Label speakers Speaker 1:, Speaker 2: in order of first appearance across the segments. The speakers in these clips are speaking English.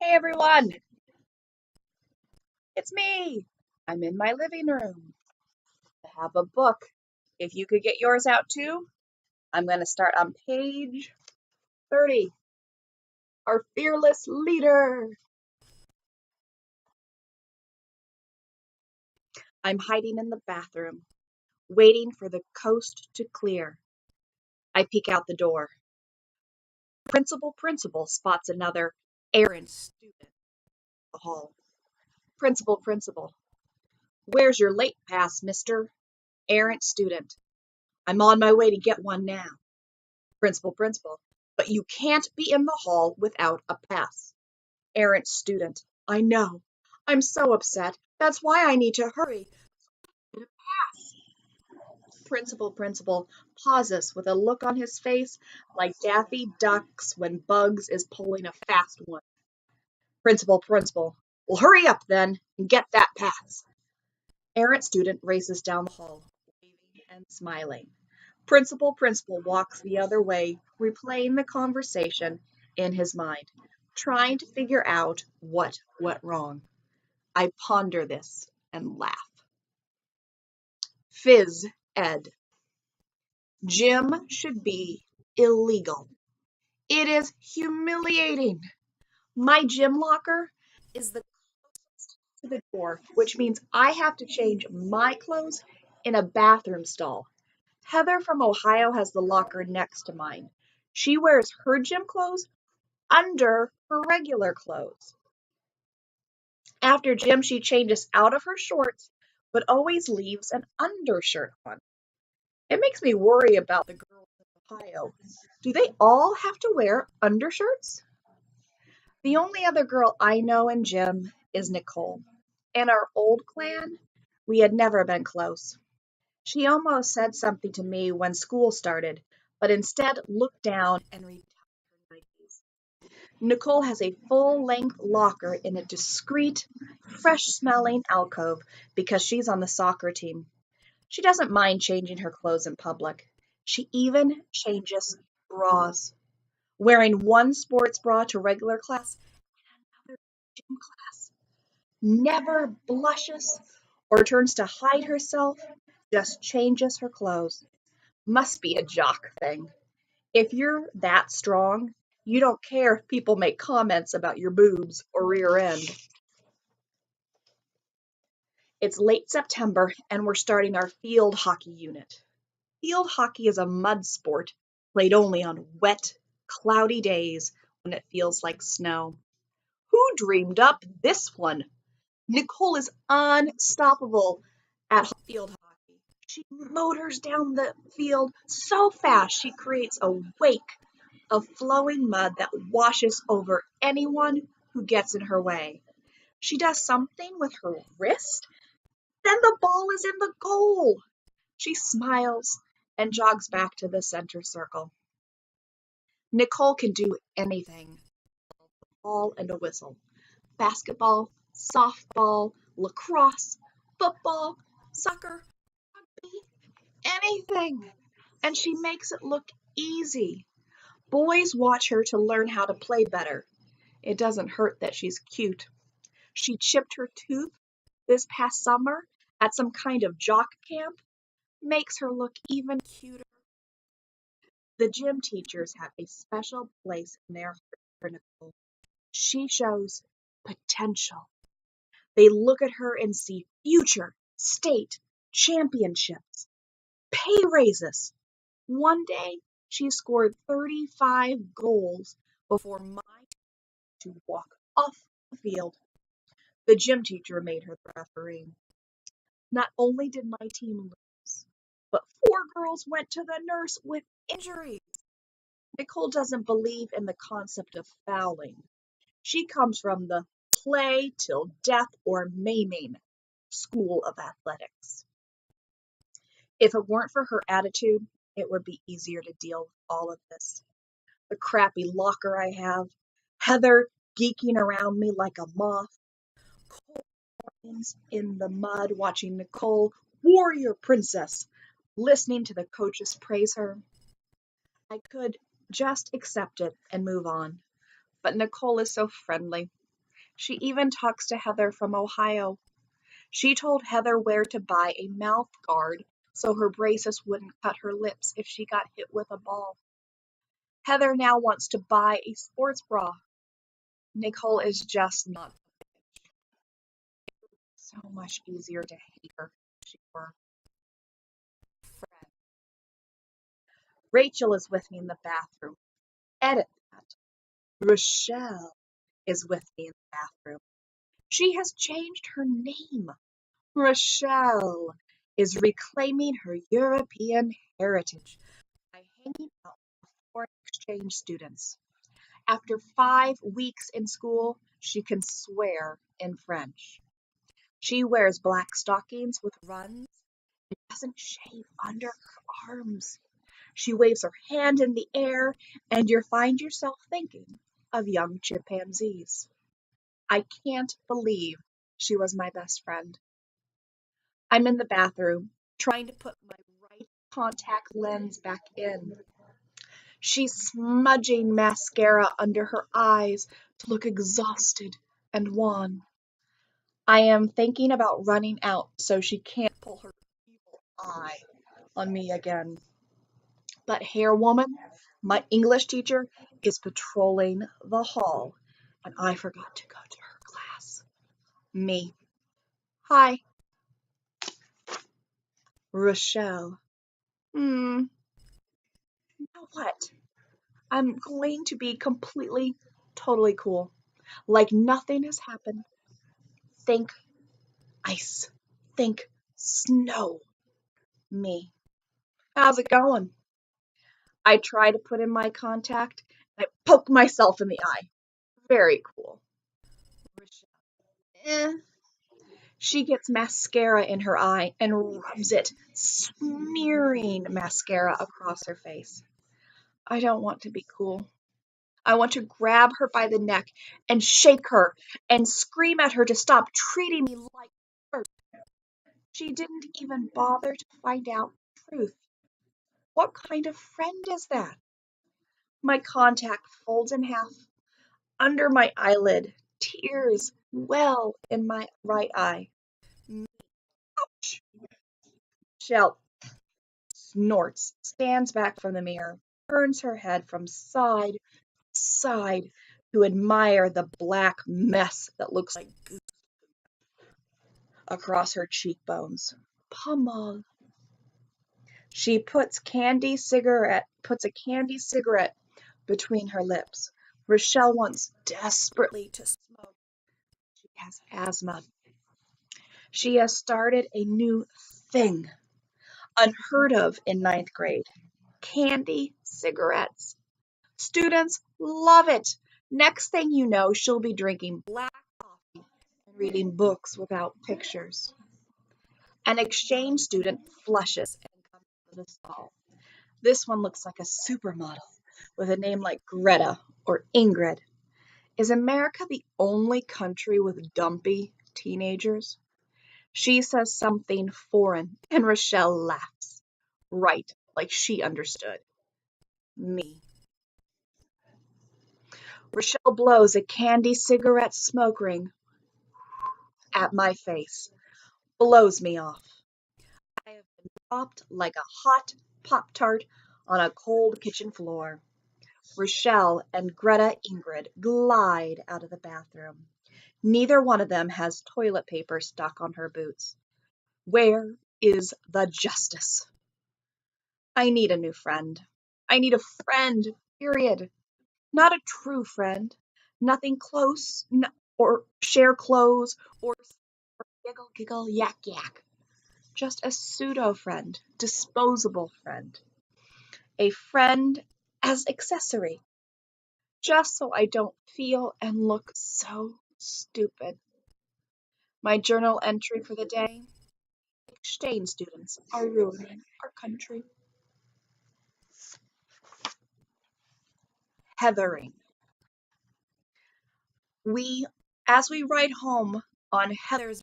Speaker 1: Hey everyone, it's me. I'm in my living room. I have a book. If you could get yours out too, I'm going to start on page 30. Our fearless leader. I'm hiding in the bathroom, waiting for the coast to clear. I peek out the door. Principal spots another errant student in the hall. Principal, where's your late pass, mister? Errant student. I'm on my way to get one now. Principal, but you can't be in the hall without a pass. Errant student, I know. I'm so upset. That's why I need to hurry. Principal pauses with a look on his face like Daffy Duck's when Bugs is pulling a fast one. Principal, well, hurry up then and get that pass. Errant student races down the hall, waving and smiling. Principal walks the other way, replaying the conversation in his mind, trying to figure out what went wrong. I ponder this and laugh. Phys Ed. Gym should be illegal. It is humiliating. My gym locker is the closest to the door, which means I have to change my clothes in a bathroom stall. Heather from Ohio has the locker next to mine. She wears her gym clothes under her regular clothes. After gym, she changes out of her shorts, but always leaves an undershirt on. It makes me worry about the girls in Ohio. Do they all have to wear undershirts? The only other girl I know in gym is Nicole. In our old clan, we had never been close. She almost said something to me when school started, but instead looked down and retucked her Nikes. Nicole has a full-length locker in a discreet, fresh-smelling alcove because she's on the soccer team. She doesn't mind changing her clothes in public. She even changes bras, wearing one sports bra to regular class and another to gym class. Never blushes or turns to hide herself, just changes her clothes. Must be a jock thing. If you're that strong, you don't care if people make comments about your boobs or rear end. It's late September and we're starting our field hockey unit. Field hockey is a mud sport played only on wet, cloudy days when it feels like snow. Who dreamed up this one? Nicole is unstoppable at field hockey. She motors down the field so fast she creates a wake of flowing mud that washes over anyone who gets in her way. She does something with her wrist, then the ball is in the goal. She smiles and jogs back to the center circle. Nicole can do anything. A ball and a whistle. Basketball, softball, lacrosse, football, soccer, rugby, anything. And she makes it look easy. Boys watch her to learn how to play better. It doesn't hurt that she's cute. She chipped her tooth this past summer at some kind of jock camp. Makes her look even cuter. The gym teachers have a special place in their heart for Nicole. She shows potential. They look at her and see future state championships, pay raises. One day, she scored 35 goals before my to walk off the field. The gym teacher made her the referee. Not only did my team lose, but 4 girls went to the nurse with injuries. Nicole doesn't believe in the concept of fouling. She comes from the play till death or maiming school of athletics. If it weren't for her attitude, it would be easier to deal with all of this. The crappy locker I have, Heather geeking around me like a moth, Cole in the mud watching Nicole, warrior princess, listening to the coaches praise her. I could just accept it and move on. But Nicole is so friendly. She even talks to Heather from Ohio. She told Heather where to buy a mouth guard so her braces wouldn't cut her lips if she got hit with a ball. Heather now wants to buy a sports bra. Nicole is just not. So much easier to hate her if she were. Fred. Rachel is with me in the bathroom. Edit that. Rochelle is with me in the bathroom. She has changed her name. Rochelle is reclaiming her European heritage by hanging out with foreign exchange students. After 5 weeks in school, she can swear in French. She wears black stockings with runs and doesn't shave under her arms. She waves her hand in the air, and you find yourself thinking of young chimpanzees. I can't believe she was my best friend. I'm in the bathroom, trying to put my right contact lens back in. She's smudging mascara under her eyes to look exhausted and wan. I am thinking about running out so she can't pull her evil eye on me again. But Hair Woman, my English teacher, is patrolling the hall, and I forgot to go to her class. Me. Hi. Rochelle. You know what? I'm going to be completely, totally cool. Like nothing has happened. Think ice. Think snow. Me. How's it going? I try to put in my contact and I poke myself in the eye. Very cool. Rochelle. Eh. She gets mascara in her eye and rubs it, smearing mascara across her face. I don't want to be cool. I want to grab her by the neck and shake her and scream at her to stop treating me like her. She didn't even bother to find out the truth. What kind of friend is that? My contact folds in half. Under my eyelid, tears well in my right eye. Ouch! Shell snorts, stands back from the mirror, turns her head from side to side to admire the black mess that looks like goo across her cheekbones. Pummel. She puts a candy cigarette between her lips. Rochelle wants desperately to smoke. She has asthma. She has started a new thing, unheard of in ninth grade. Candy cigarettes. Students love it. Next thing you know, she'll be drinking black coffee and reading books without pictures. An exchange student flushes and comes to the stall. This one looks like a supermodel with a name like Greta or Ingrid. Is America the only country with dumpy teenagers? She says something foreign, and Rochelle laughs. Right, like she understood. Me. Rochelle blows a candy cigarette smoke ring at my face, blows me off. I have been dropped like a hot Pop-Tart on a cold kitchen floor. Rochelle and Greta Ingrid glide out of the bathroom. Neither one of them has toilet paper stuck on her boots. Where is the justice? I need a new friend. I need a friend, period. Not a true friend. Nothing close, or share clothes, or giggle, giggle, yak, yak. Just a pseudo friend, disposable friend. A friend as accessory, just so I don't feel and look so stupid. My journal entry for the day: exchange students are ruining our country. Heathering. As we ride home on Heather's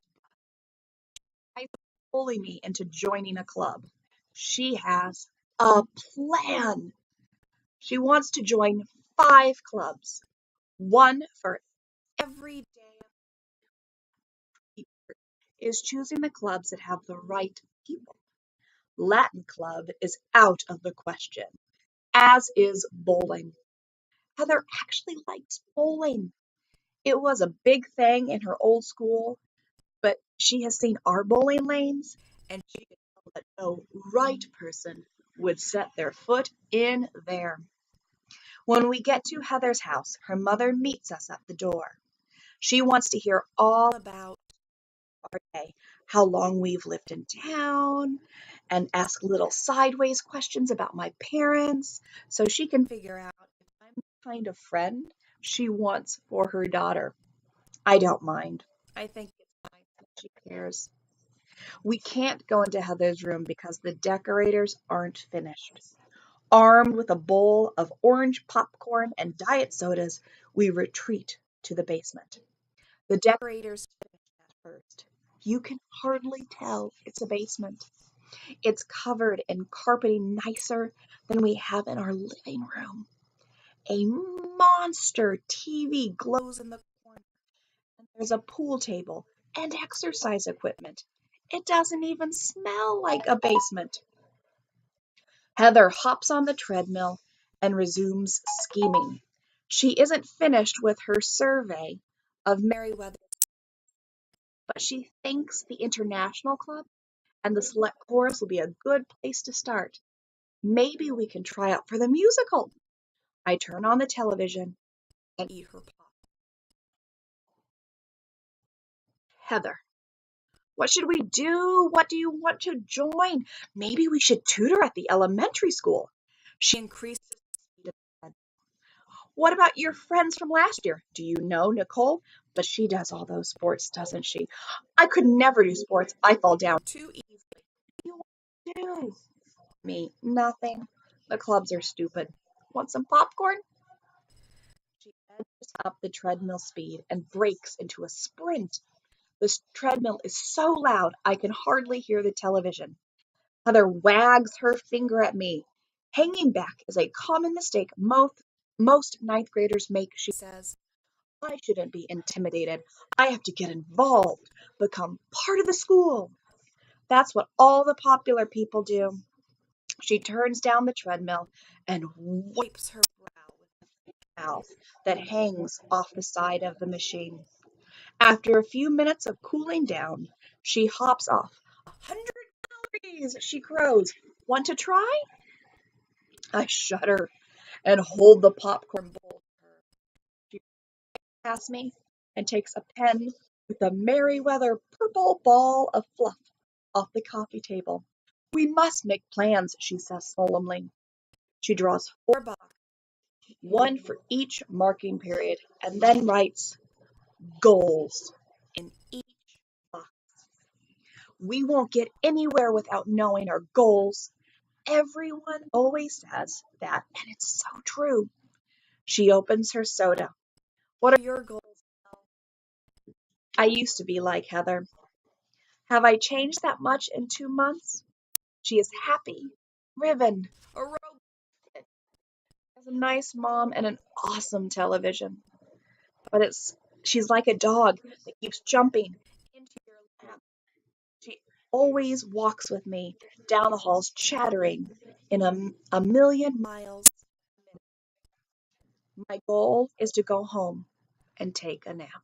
Speaker 1: bike, bully me into joining a club. She has a plan. She wants to join 5 clubs, one for every day of is choosing the clubs that have the right people. Latin Club is out of the question, as is bowling. Heather actually likes bowling. It was a big thing in her old school, but she has seen our bowling lanes, and she can tell that no right person would set their foot in there. When we get to Heather's house, her mother meets us at the door. She wants to hear all about our day, how long we've lived in town, and ask little sideways questions about my parents so she can figure out if I'm the kind of friend she wants for her daughter. I don't mind. I think it's nice that she cares. We can't go into Heather's room because the decorators aren't finished. Armed with a bowl of orange popcorn and diet sodas, we retreat to the basement. The decorators finished at first. You can hardly tell it's a basement. It's covered in carpeting nicer than we have in our living room. A monster TV glows in the corner, and there's a pool table and exercise equipment. It doesn't even smell like a basement. Heather hops on the treadmill and resumes scheming. She isn't finished with her survey of Merriweather, but she thinks the International Club and the Select Chorus will be a good place to start. Maybe we can try out for the musical. I turn on the television and eat her pop. Heather, what should we do? What do you want to join? Maybe we should tutor at the elementary school. She increases the speed of the treadmill. What about your friends from last year? Do you know Nicole? But she does all those sports, doesn't she? I could never do sports. I fall down too easily. What do you want to do? Me, nothing. The clubs are stupid. Want some popcorn? She edges up the treadmill speed and breaks into a sprint. This treadmill is so loud I can hardly hear the television. Heather wags her finger at me. Hanging back is a common mistake most ninth graders make, she says. I shouldn't be intimidated. I have to get involved, become part of the school. That's what all the popular people do. She turns down the treadmill and wipes her brow with the thick towel that hangs off the side of the machine. After a few minutes of cooling down, she hops off. 100 calories, she crows. Want to try? I shudder and hold the popcorn bowl to her. She passes me and takes a pen with a Merriweather purple ball of fluff off the coffee table. We must make plans, she says solemnly. She draws 4 boxes, one for each marking period, and then writes goals in each box. We won't get anywhere without knowing our goals. Everyone always says that, and it's so true. She opens her soda. What are your goals? I used to be like Heather. Have I changed that much in 2 months? She is happy, driven, aerobic, has a nice mom and an awesome television. But she's like a dog that keeps jumping into your lap. She always walks with me down the halls, chattering in a million miles a minute. My goal is to go home and take a nap.